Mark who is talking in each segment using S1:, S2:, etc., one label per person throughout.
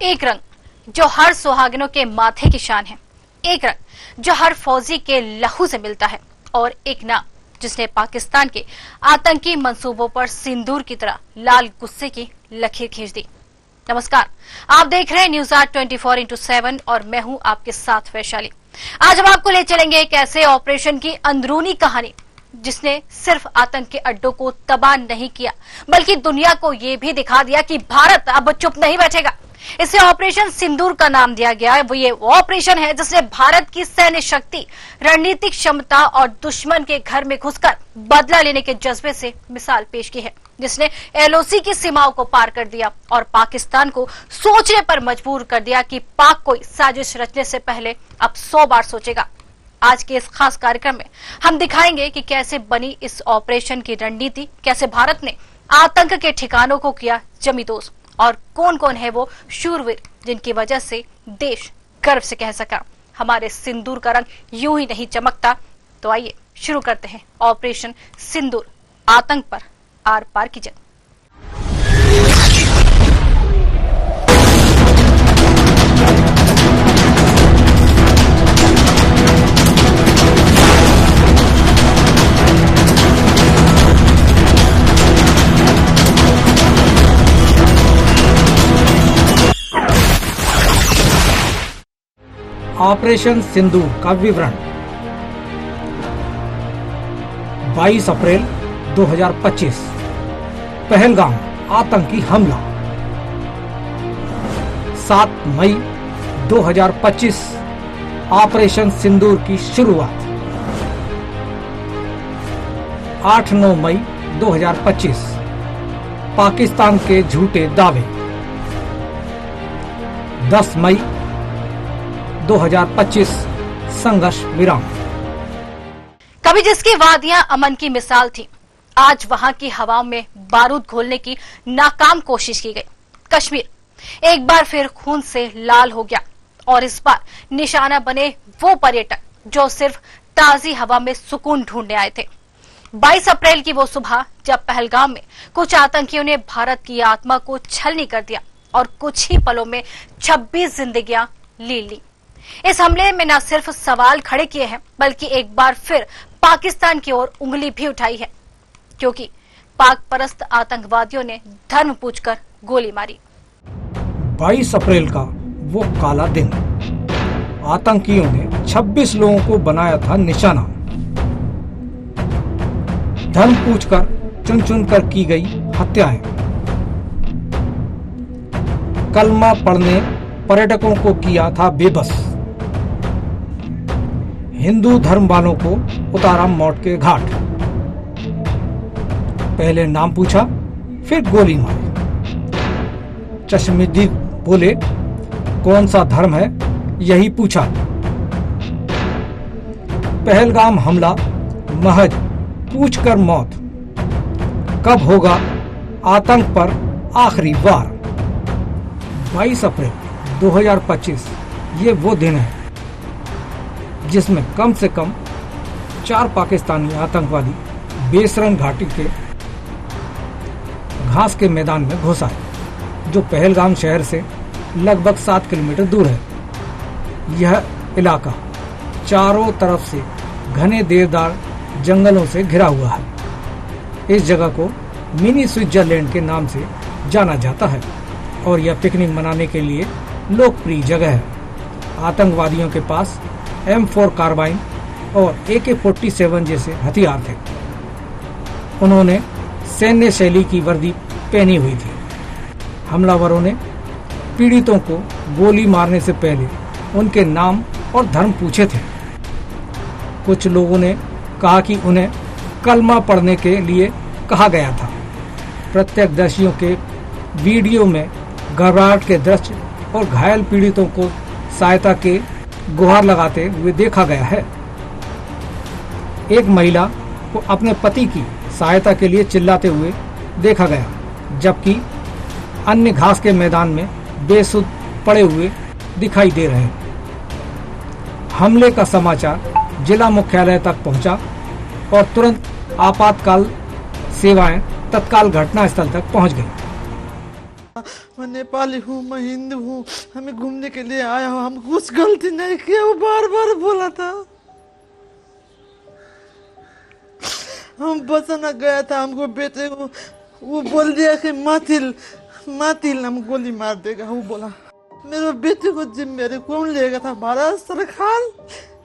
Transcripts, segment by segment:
S1: एक रंग जो हर सुहागिनों के माथे की शान है, एक रंग जो हर फौजी के लहू से मिलता है, और एक नाम जिसने पाकिस्तान के आतंकी मंसूबों पर सिंदूर की तरह लाल गुस्से की लकीर खींच दी। नमस्कार, आप देख रहे हैं न्यूज आर 24x7 और मैं हूं आपके साथ वैशाली। आज हम आपको ले चलेंगे एक ऐसे ऑपरेशन की अंदरूनी कहानी जिसने सिर्फ आतंक के अड्डों को तबाह नहीं किया, बल्कि दुनिया को ये भी दिखा दिया कि भारत अब चुप नहीं बैठेगा। इसे ऑपरेशन सिंदूर का नाम दिया गया है। वो ऑपरेशन है जिसने भारत की सैन्य शक्ति, रणनीतिक क्षमता और दुश्मन के घर में घुसकर बदला लेने के जज्बे से मिसाल पेश की है, जिसने एलओसी की सीमाओं को पार कर दिया और पाकिस्तान को सोचने पर मजबूर कर दिया कि पाक कोई साजिश रचने से पहले अब 100 बार सोचेगा। आज के इस खास कार्यक्रम में हम दिखाएंगे कि कैसे बनी इस ऑपरेशन की रणनीति, कैसे भारत ने आतंक के ठिकानों को किया जमीदोज, और कौन कौन है वो शूरवीर जिनकी वजह से देश गर्व से कह सका हमारे सिंदूर का रंग यूं ही नहीं चमकता। तो आइए शुरू करते हैं ऑपरेशन सिंदूर, आतंक पर आर पार की जंग।
S2: ऑपरेशन सिंदूर का विवरण। 22 अप्रैल 2025 पहलगाम आतंकी हमला। 7 मई 2025 ऑपरेशन सिंदूर की शुरुआत। 8-9 मई 2025 पाकिस्तान के झूठे दावे। 10 मई 2025 संघर्ष विराम।
S1: कभी जिसकी वादियां अमन की मिसाल थी, आज वहां की हवाओं में बारूद घोलने की नाकाम कोशिश की गई। कश्मीर एक बार फिर खून से लाल हो गया और इस बार निशाना बने वो पर्यटक जो सिर्फ ताजी हवा में सुकून ढूंढने आए थे। 22 अप्रैल की वो सुबह जब पहलगाम में कुछ आतंकियों ने भारत की आत्मा को छलनी कर दिया और कुछ ही पलों में 26 जिंदगियां ले ली। इस हमले में न सिर्फ सवाल खड़े किए हैं, बल्कि एक बार फिर पाकिस्तान की ओर उंगली भी उठाई है, क्योंकि पाक परस्त आतंकवादियों ने धर्म पूछकर गोली मारी।
S2: 22 अप्रैल का वो काला दिन, आतंकियों ने 26 लोगों को बनाया था निशाना। धर्म पूछकर चुन चुन कर की गई हत्याएं। कलमा पढ़ने पर्यटकों को किया था बेबस। हिंदू धर्म वालों को उतारा मौत के घाट। पहले नाम पूछा, फिर गोली मारी। चश्मदीद बोले, कौन सा धर्म है यही पूछा। पहलगाम हमला महज पूछकर मौत। कब होगा आतंक पर आखिरी वार। 22 अप्रैल 2025 ये वो दिन है जिसमें कम से कम 4 पाकिस्तानी आतंकवादी बेसरन घाटी के घास के मैदान में घुस आए, जो पहलगाम शहर से लगभग 7 किलोमीटर दूर है। यह इलाका चारों तरफ से घने देवदार जंगलों से घिरा हुआ है। इस जगह को मिनी स्विट्जरलैंड के नाम से जाना जाता है और यह पिकनिक मनाने के लिए लोकप्रिय जगह है। आतंकवादियों के पास M4 कार्बाइन और AK-47 जैसे हथियार थे। उन्होंने सैन्य शैली की वर्दी पहनी हुई थी। हमलावरों ने पीड़ितों को गोली मारने से पहले उनके नाम और धर्म पूछे थे। कुछ लोगों ने कहा कि उन्हें कलमा पढ़ने के लिए कहा गया था। प्रत्यक्षदर्शियों के वीडियो में घबराहट के दृश्य और घायल पीड़ितों को सहायता के गुहार लगाते हुए देखा गया है। एक महिला को अपने पति की सहायता के लिए चिल्लाते हुए देखा गया, जबकि अन्य घास के मैदान में बेसुध पड़े हुए दिखाई दे रहे हैं। हमले का समाचार जिला मुख्यालय तक पहुंचा और तुरंत आपातकाल सेवाएं तत्काल घटनास्थल तक पहुंच गई।
S3: मैं नेपाली हूँ, मैं हिंदू हूँ, हमें घूमने के लिए आया हूँ, हम कुछ गलती नहीं किया। वो बार बार बोला था। हम बचाना गया था हमको बेटे को, वो बोल दिया कि मातिल हम गोली मार देगा। वो बोला मेरे बेटे को जिम्मेदारी कौन लेगा था? भारत सरकार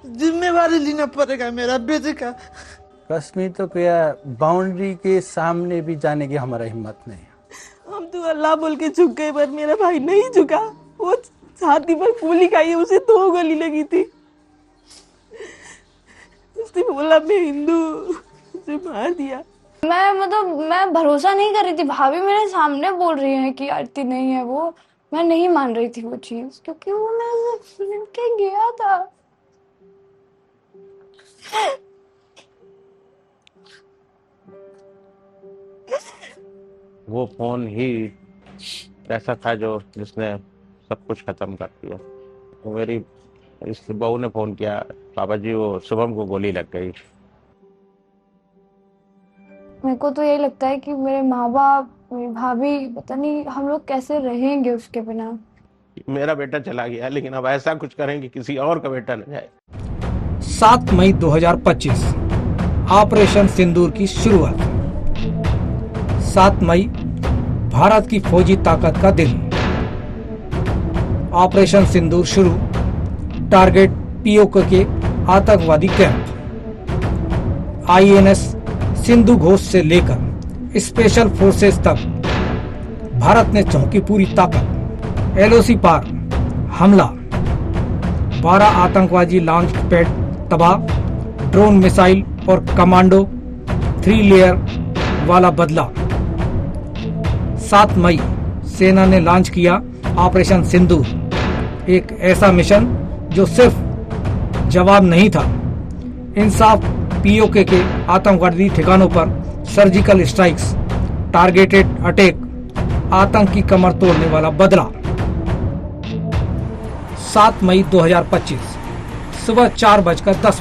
S3: जिम्मेवारी लेना पड़ेगा मेरा बेटे का।
S4: कश्मीर तो क्या बाउंड्री के सामने भी जाने की हमारा हिम्मत नहीं है।
S5: हम तो अल्लाह बोल के झुक गए, पर मेरा भाई नहीं झुका। वो छाती पर गोली खाई, उसे 2 गोली लगी थी। उसने बोला मैं हिंदू, उसे मार दिया।
S6: मैं भरोसा नहीं कर रही थी। भाभी मेरे सामने बोल रही है कि आरती नहीं है वो। मैं नहीं मान रही थी वो चीज, क्योंकि वो मैं सुन के गया था।
S7: वो फोन ही ऐसा था जो जिसने सब कुछ खत्म कर दिया। तो मेरी इस बहू ने फोन किया, पापा जी वो शुभम को गोली लग गई।
S6: मेरे को तो यही लगता है कि मेरे माँ बाप, मेरी भाभी, पता नहीं हम लोग कैसे रहेंगे उसके बिना।
S7: मेरा बेटा चला गया, लेकिन अब ऐसा कुछ करेंगे किसी और का बेटा न जाए।
S2: 7 मई 2025 ऑपरेशन सिंदूर की शुरुआत। 7 मई भारत की फौजी ताकत का दिन। ऑपरेशन सिंदूर शुरू। टारगेट पीओके के आतंकवादी कैंप। आईएनएस सिंधु घोष से लेकर स्पेशल फोर्सेस तक भारत ने झोंकी पूरी ताकत। एलओसी पार हमला। 12 आतंकवादी लॉन्च पैड तबाह। ड्रोन मिसाइल और कमांडो 3 लेयर वाला बदला। 7 मई सेना ने लॉन्च किया ऑपरेशन सिंदूर, एक ऐसा मिशन जो सिर्फ जवाब नहीं था। इंसाफ पीओके के आतंकवादी ठिकानों पर सर्जिकल स्ट्राइक्स, टारगेटेड अटैक, आतंक की कमर तोड़ने वाला बदला। 7 मई 2025 सुबह 4:10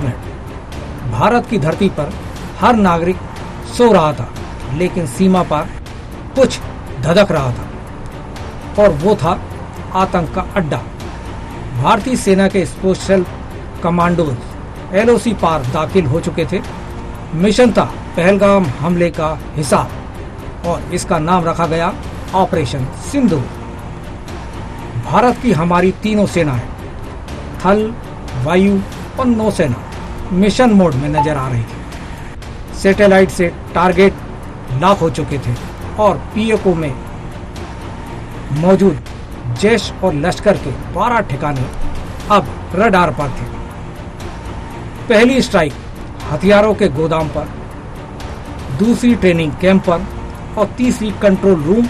S2: भारत की धरती पर हर नागरिक सो रहा था, लेकिन सीमा पर कुछ धधक रहा था, और वो था आतंक का अड्डा। भारतीय सेना के स्पेशल कमांडोज एलओसी पार दाखिल हो चुके थे। मिशन था पहलगाम हमले का हिसाब, और इसका नाम रखा गया ऑपरेशन सिंदूर। भारत की हमारी तीनों सेनाएं, थल, वायु और नौसेना, मिशन मोड में नजर आ रही थी। सैटेलाइट से टारगेट लॉक हो चुके थे, और पीओके में मौजूद जैश और लश्कर के 12 ठिकाने अब रडार पर थे। पहली स्ट्राइक हथियारों के गोदाम पर, दूसरी ट्रेनिंग कैंप पर, और तीसरी कंट्रोल रूम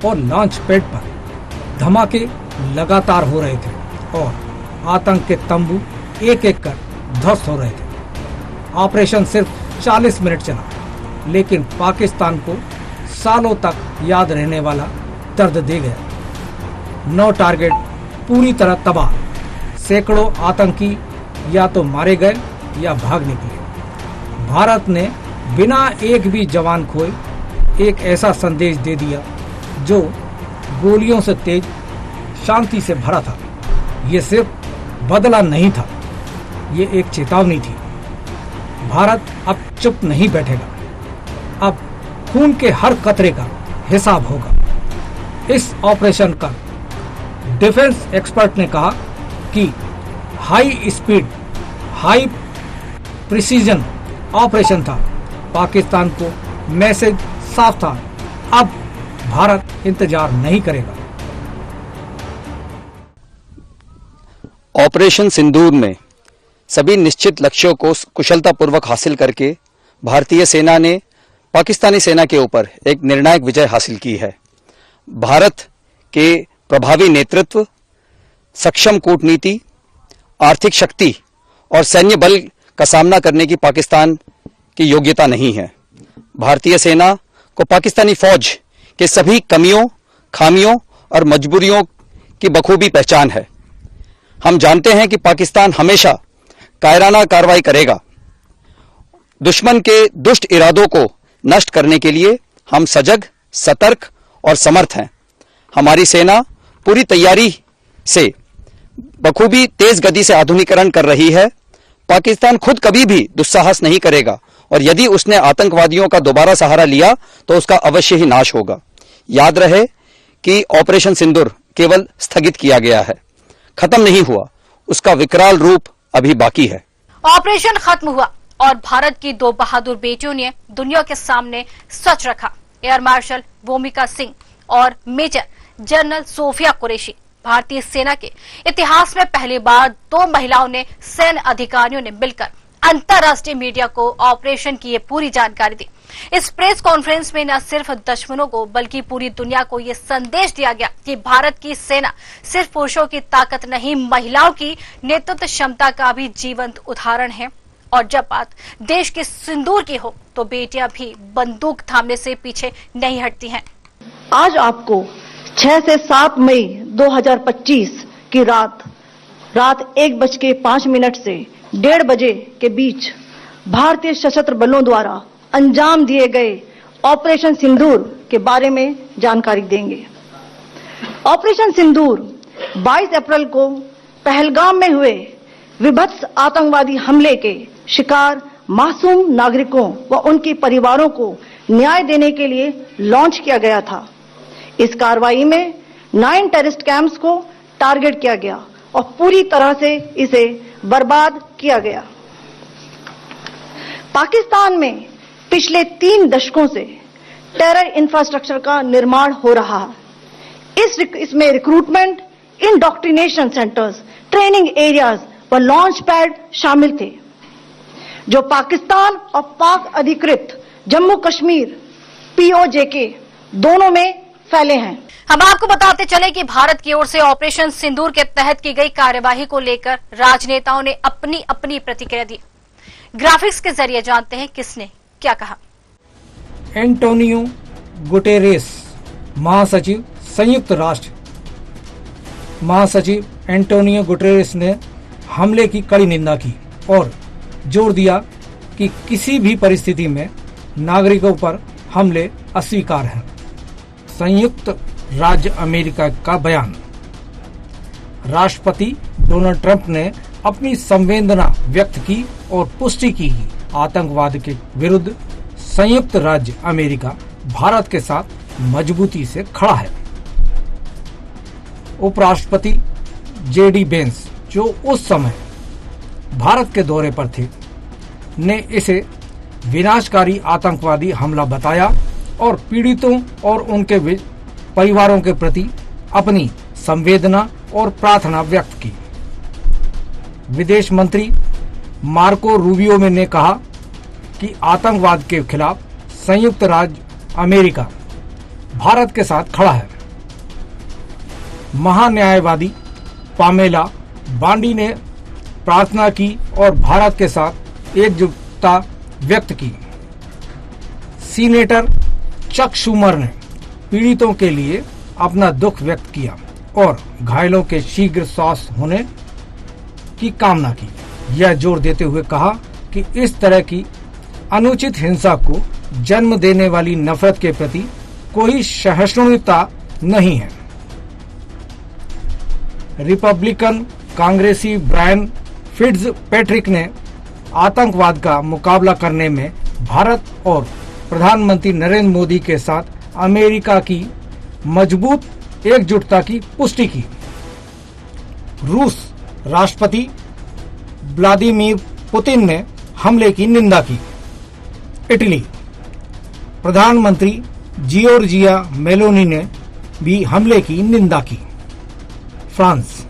S2: और लॉन्च पैड पर। धमाके लगातार हो रहे थे, और आतंक के तंबू एक एक कर ध्वस्त हो रहे थे। ऑपरेशन सिर्फ 40 मिनट चला, लेकिन पाकिस्तान को सालों तक याद रहने वाला दर्द दे गया। 9 टारगेट पूरी तरह तबाह। सैकड़ों आतंकी या तो मारे गए या भाग निकले। भारत ने बिना एक भी जवान खोए एक ऐसा संदेश दे दिया जो गोलियों से तेज, शांति से भरा था। ये सिर्फ बदला नहीं था, ये एक चेतावनी थी। भारत अब चुप नहीं बैठेगा। अब खून के हर कतरे का हिसाब होगा। इस ऑपरेशन का डिफेंस एक्सपर्ट ने कहा कि high speed, high precision operation था। पाकिस्तान को मैसेज साफ था, अब भारत इंतजार नहीं करेगा।
S8: ऑपरेशन सिंदूर में सभी निश्चित लक्ष्यों को कुशलतापूर्वक हासिल करके भारतीय सेना ने पाकिस्तानी सेना के ऊपर एक निर्णायक विजय हासिल की है। भारत के प्रभावी नेतृत्व, सक्षम कूटनीति, आर्थिक शक्ति और सैन्य बल का सामना करने की पाकिस्तान की योग्यता नहीं है। भारतीय सेना को पाकिस्तानी फौज के सभी कमियों, खामियों और मजबूरियों की बखूबी पहचान है। हम जानते हैं कि पाकिस्तान हमेशा कायराना कार्रवाई करेगा। दुश्मन के दुष्ट इरादों को नष्ट करने के लिए हम सजग, सतर्क और समर्थ हैं। हमारी सेना पूरी तैयारी से बखूबी तेज गति से आधुनिकीकरण कर रही है। पाकिस्तान खुद कभी भी दुस्साहस नहीं करेगा और यदि उसने आतंकवादियों का दोबारा सहारा लिया तो उसका अवश्य ही नाश होगा। याद रहे कि ऑपरेशन सिंदूर केवल स्थगित किया गया है, खत्म नहीं हुआ, उसका विकराल रूप अभी बाकी है।
S1: ऑपरेशन खत्म हुआ और भारत की दो बहादुर बेटियों ने दुनिया के सामने सच रखा। एयर मार्शल भूमिका सिंह और मेजर जनरल सोफिया कुरैशी। भारतीय सेना के इतिहास में पहली बार दो महिलाओं ने सैन्य अधिकारियों ने मिलकर अंतर्राष्ट्रीय मीडिया को ऑपरेशन की ये पूरी जानकारी दी। इस प्रेस कॉन्फ्रेंस में न सिर्फ दुश्मनों को बल्कि पूरी दुनिया को ये संदेश दिया गया कि भारत की सेना सिर्फ पुरुषों की ताकत नहीं, महिलाओं की नेतृत्व क्षमता का भी जीवंत उदाहरण है। और जब बात देश के सिंदूर की हो तो बेटियां भी बंदूक थामने से पीछे नहीं हटती हैं।
S9: आज आपको 6 से 7 मई 2025 की रात 1:05 से 1:30 बजे के बीच भारतीय सशस्त्र बलों द्वारा अंजाम दिए गए ऑपरेशन सिंदूर के बारे में जानकारी देंगे। ऑपरेशन सिंदूर 22 अप्रैल को पहलगाम में हुए विभत्स आतंकवादी हमले के शिकार मासूम नागरिकों व उनके परिवारों को न्याय देने के लिए लॉन्च किया गया था। इस कार्रवाई में 9 टेररिस्ट कैंप्स को टारगेट किया गया और पूरी तरह से इसे बर्बाद किया गया। पाकिस्तान में पिछले 3 दशकों से टेरर इंफ्रास्ट्रक्चर का निर्माण हो रहा है। इसमें recruitment, indoctrination centres, training areas व लॉन्च पैड शामिल थे, जो पाकिस्तान और पाक अधिकृत जम्मू कश्मीर POJK दोनों में फैले हैं।
S1: हम आपको बताते चले कि भारत की ओर से ऑपरेशन सिंदूर के तहत की गई कार्यवाही को लेकर राजनेताओं ने अपनी अपनी प्रतिक्रिया दी। ग्राफिक्स के जरिए जानते हैं किसने क्या कहा।
S2: एंटोनियो गुटेरेस, महासचिव संयुक्त राष्ट्र महासचिव एंटोनियो गुटेरेस ने हमले की कड़ी निंदा की और जोर दिया कि किसी भी परिस्थिति में नागरिकों पर हमले अस्वीकार्य हैं। संयुक्त राज्य अमेरिका का बयान। राष्ट्रपति डोनाल्ड ट्रंप ने अपनी संवेदना व्यक्त की और पुष्टि की कि आतंकवाद के विरुद्ध संयुक्त राज्य अमेरिका भारत के साथ मजबूती से खड़ा है। उपराष्ट्रपति JD वेंस, जो उस समय भारत के दौरे पर थे, ने इसे विनाशकारी आतंकवादी हमला बताया और पीड़ितों और उनके परिवारों के प्रति अपनी संवेदना और प्रार्थना व्यक्त की। विदेश मंत्री मार्को रूबियो ने कहा कि आतंकवाद के खिलाफ संयुक्त राज्य अमेरिका भारत के साथ खड़ा है। महान्यायवादी पामेला बांडी ने प्रार्थना की और भारत के साथ एकजुटता व्यक्त की। सीनेटर चक शूमर ने पीड़ितों के लिए अपना दुख व्यक्त किया और घायलों के शीघ्र स्वस्थ होने की कामना की। यह जोर देते हुए कहा कि इस तरह की अनुचित हिंसा को जन्म देने वाली नफरत के प्रति कोई सहिष्णुता नहीं है। रिपब्लिकन कांग्रेसी ब्रायन फिट्जपैट्रिक ने आतंकवाद का मुकाबला करने में भारत और प्रधानमंत्री नरेंद्र मोदी के साथ अमेरिका की मजबूत एकजुटता की पुष्टि की। रूस राष्ट्रपति व्लादिमीर पुतिन ने हमले की निंदा की। इटली प्रधानमंत्री जियोर्जिया मेलोनी ने भी हमले की निंदा की। फ्रांस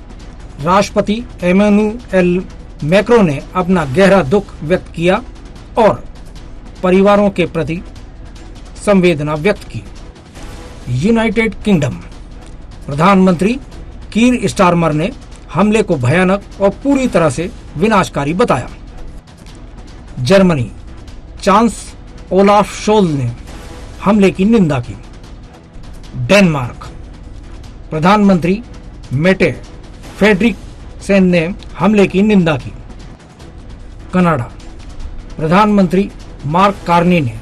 S2: राष्ट्रपति एमेनुएल मैक्रों ने अपना गहरा दुख व्यक्त किया और परिवारों के प्रति संवेदना व्यक्त की। यूनाइटेड किंगडम प्रधानमंत्री कीर स्टारमर ने हमले को भयानक और पूरी तरह से विनाशकारी बताया। जर्मनी चांस ओलाफ शोल ने हमले की निंदा की। डेनमार्क प्रधानमंत्री मेटे फ्रेडरिकसेन ने हमले की निंदा की। कनाडा प्रधानमंत्री मार्क कार्नी ने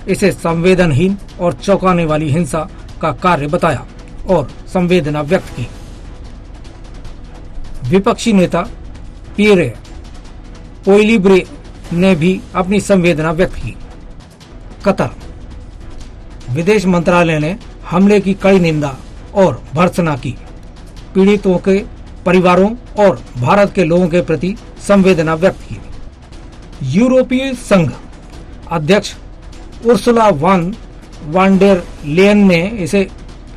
S2: इसे संवेदनहीन और चौंकाने वाली हिंसा का कार्य बताया और संवेदना व्यक्त की। विपक्षी नेता पियरे पोइलिब्रे ने भी अपनी संवेदना व्यक्त की। कतर विदेश मंत्रालय ने हमले की कड़ी निंदा और भर्त्सना की। पीड़ितों के परिवारों और भारत के लोगों के प्रति संवेदना व्यक्त की। यूरोपीय संघ अध्यक्ष उर्सुला वान डेर लेयन ने इसे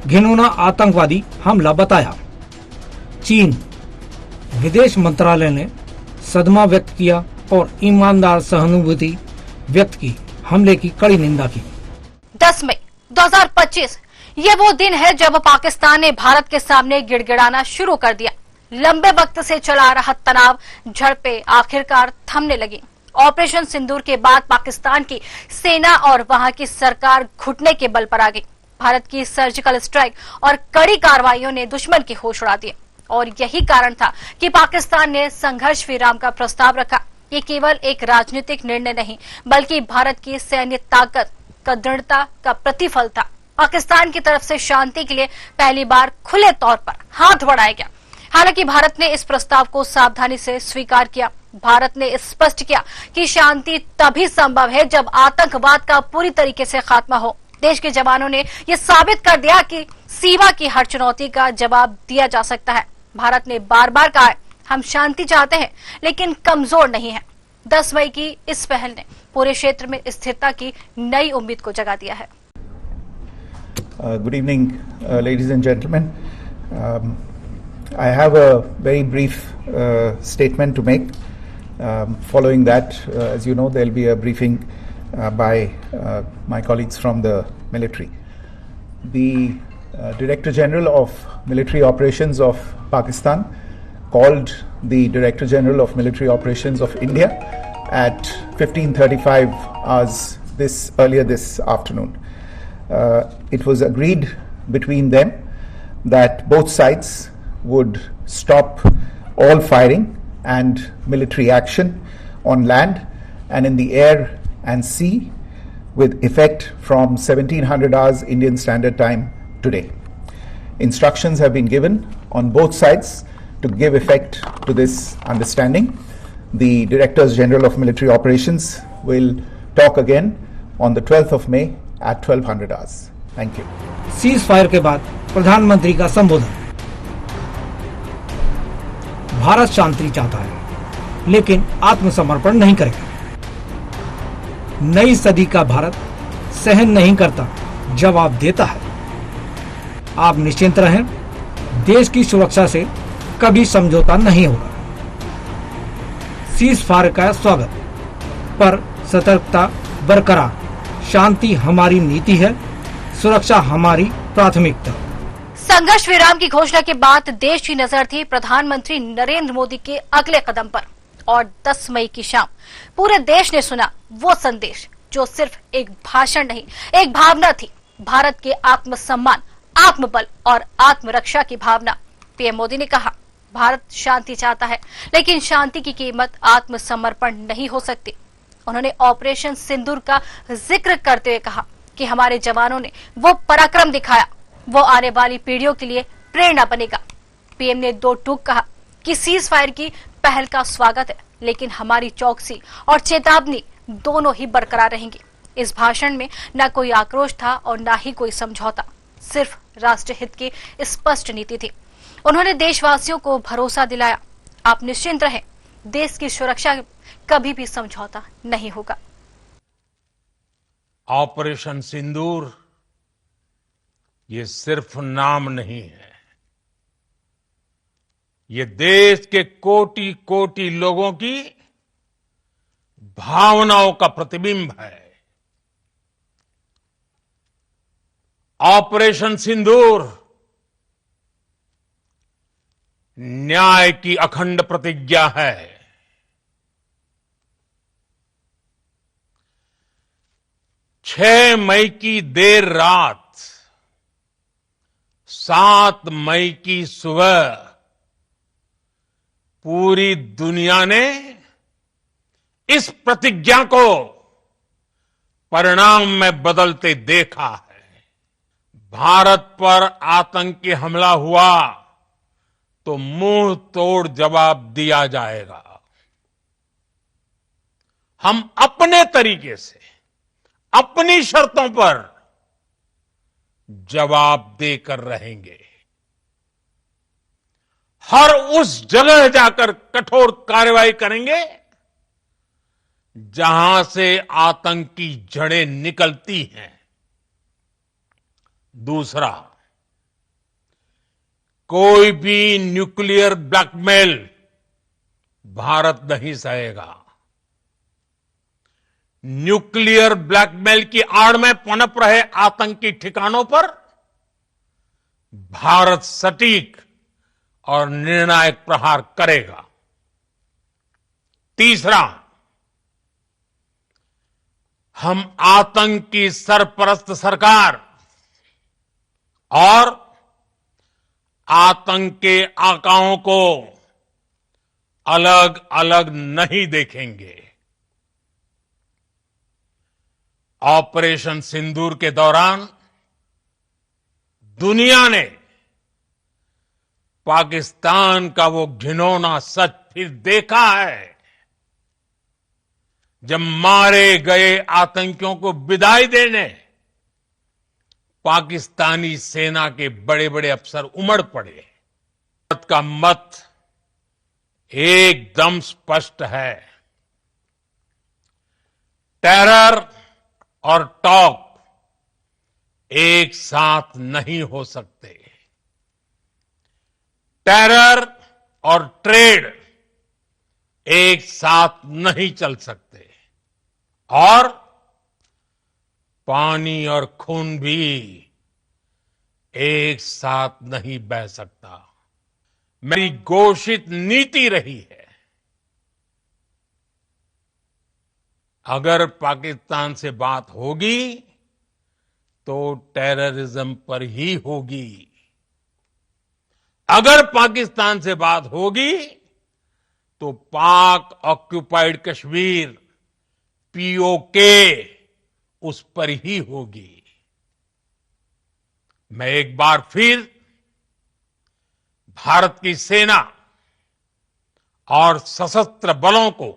S2: घिनौना आतंकवादी हमला बताया। चीन विदेश मंत्रालय ने सदमा व्यक्त किया और ईमानदार सहानुभूति व्यक्त की। हमले की कड़ी निंदा की।
S1: 10 मई 2025 ये वो दिन है जब पाकिस्तान ने भारत के सामने गिड़गिड़ाना शुरू कर दिया। लंबे वक्त से चला रहा तनाव झड़पें आखिरकार थमने लगी। ऑपरेशन सिंदूर के बाद पाकिस्तान की सेना और वहां की सरकार घुटने के बल पर आ गई। भारत की सर्जिकल स्ट्राइक और कड़ी कार्रवाइयों ने दुश्मन के होश उड़ा दिए और यही कारण था कि पाकिस्तान ने संघर्ष विराम का प्रस्ताव रखा। ये केवल एक राजनीतिक निर्णय नहीं बल्कि भारत की सैन्य ताकत का दृढ़ता का प्रतिफल था। पाकिस्तान की तरफ से शांति के लिए पहली बार खुले तौर पर हाथ बढ़ाया गया। हालांकि भारत ने इस प्रस्ताव को सावधानी से स्वीकार किया। भारत ने स्पष्ट किया कि शांति तभी संभव है जब आतंकवाद का पूरी तरीके से खात्मा हो। देश के जवानों ने यह साबित कर दिया कि सीमा की हर चुनौती का जवाब दिया जा सकता है। भारत ने बार बार कहा है, हम शांति चाहते हैं लेकिन कमजोर नहीं है। 10 मई की इस पहल ने पूरे क्षेत्र में स्थिरता की नई उम्मीद को जगा दिया है।
S10: Good evening, ladies and gentlemen. I have a very brief statement to make. Following that, as you know, there will be a briefing by my colleagues from the military. The Director General of Military Operations of Pakistan called the Director General of Military Operations of India at 15:35 hours earlier this afternoon. It was agreed between them that both sides would stop all firing and military action on land and in the air and sea with effect from 1700 hours Indian Standard Time today. Instructions have been given on both sides to give effect to this understanding. The Directors General of Military Operations will talk again on the 12th of May at 1200 hours. Thank you.
S2: Cease fire के बाद प्रधानमंत्री का संबोधन। भारत शांति चाहता है लेकिन आत्मसमर्पण नहीं करेगा। नई सदी का भारत सहन नहीं करता, जवाब देता है। आप निश्चिंत रहें, देश की सुरक्षा से कभी समझौता नहीं होगा। सीज फायर का स्वागत, पर सतर्कता बरकरार। शांति हमारी नीति है, सुरक्षा हमारी प्राथमिकता।
S1: संघर्ष विराम की घोषणा के बाद देश की नजर थी प्रधानमंत्री नरेंद्र मोदी के अगले कदम पर और 10 मई की शाम पूरे देश ने सुना वो संदेश जो सिर्फ एक भाषण नहीं, एक भावना थी। भारत के आत्मसम्मान, आत्मबल और आत्मरक्षा की भावना। पीएम मोदी ने कहा, भारत शांति चाहता है लेकिन शांति की कीमत आत्मसमर्पण नहीं हो सकती। उन्होंने ऑपरेशन सिंदूर का जिक्र करते हुए कहा कि हमारे जवानों ने वो पराक्रम दिखाया, वो आने वाली पीढ़ियों के लिए प्रेरणा बनेगा। पीएम ने 2 टूक कहा कि सीज फायर की पहल का स्वागत है लेकिन हमारी चौकसी और चेतावनी दोनों ही बरकरार रहेंगी। इस भाषण में न कोई आक्रोश था और न ही कोई समझौता, सिर्फ राष्ट्रहित की स्पष्ट नीति थी। उन्होंने देशवासियों को भरोसा दिलाया, आप निश्चिंत रहें, देश की सुरक्षा कभी भी समझौता नहीं होगा।
S11: ऑपरेशन सिंदूर ये सिर्फ नाम नहीं है, ये देश के कोटि कोटि लोगों की भावनाओं का प्रतिबिंब है। ऑपरेशन सिंदूर न्याय की अखंड प्रतिज्ञा है। 6 मई की देर रात, 7 मई की सुबह पूरी दुनिया ने इस प्रतिज्ञा को परिणाम में बदलते देखा है। भारत पर आतंकी हमला हुआ तो मुंह तोड़ जवाब दिया जाएगा। हम अपने तरीके से, अपनी शर्तों पर जवाब देकर रहेंगे। हर उस जगह जाकर कठोर कार्रवाई करेंगे जहां से आतंक की जड़ें निकलती हैं। दूसरा, कोई भी न्यूक्लियर ब्लैकमेल भारत नहीं सहेगा। न्यूक्लियर ब्लैकमेल की आड़ में पनप रहे आतंकी ठिकानों पर भारत सटीक और निर्णायक प्रहार करेगा। तीसरा, हम आतंक की सरपरस्त सरकार और आतंक के आकाओं को अलग अलग नहीं देखेंगे। ऑपरेशन सिंदूर के दौरान दुनिया ने पाकिस्तान का वो घिनौना सच फिर देखा है, जब मारे गए आतंकियों को विदाई देने पाकिस्तानी सेना के बड़े बड़े अफसर उमड़ पड़े। भारत का मत एकदम स्पष्ट है। टेरर और टॉप एक साथ नहीं हो सकते। टेरर और ट्रेड एक साथ नहीं चल सकते और पानी और खून भी एक साथ नहीं बह सकता। मेरी घोषित नीति रही है, अगर पाकिस्तान से बात होगी तो टेररिज्म पर ही होगी। अगर पाकिस्तान से बात होगी तो पाक ऑक्युपाइड कश्मीर पीओके उस पर ही होगी। मैं एक बार फिर भारत की सेना और सशस्त्र बलों को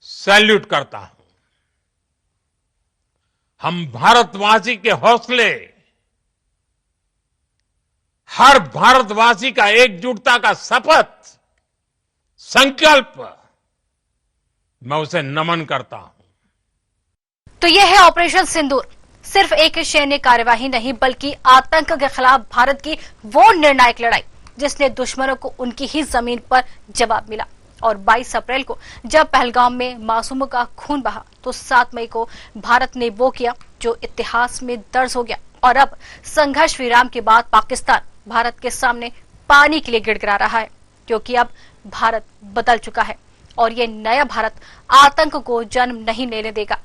S11: सैल्यूट करता हूं। हम भारतवासी के हौसले, हर भारतवासी का एकजुटता का शपथ, संकल्प, मैं उसे नमन करता हूं।
S1: तो यह है ऑपरेशन सिंदूर। सिर्फ एक सैन्य कार्यवाही नहीं बल्कि आतंक के खिलाफ भारत की वो निर्णायक लड़ाई जिसने दुश्मनों को उनकी ही जमीन पर जवाब मिला। और 22 अप्रैल को जब पहलगाम में मासूमों का खून बहा तो 7 मई को भारत ने वो किया जो इतिहास में दर्ज हो गया। और अब संघर्ष विराम के बाद पाकिस्तान भारत के सामने पानी के लिए गिड़गिड़ा रहा है, क्योंकि अब भारत बदल चुका है और ये नया भारत आतंक को जन्म नहीं लेने देगा।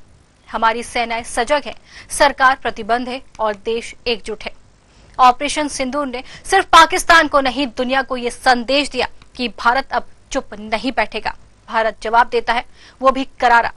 S1: हमारी सेनाएं सजग है, सरकार प्रतिबद्ध है और देश एकजुट है। ऑपरेशन सिंदूर ने सिर्फ पाकिस्तान को नहीं, दुनिया को ये संदेश दिया कि भारत अब चुप नहीं बैठेगा। भारत जवाब देता है, वो भी करारा।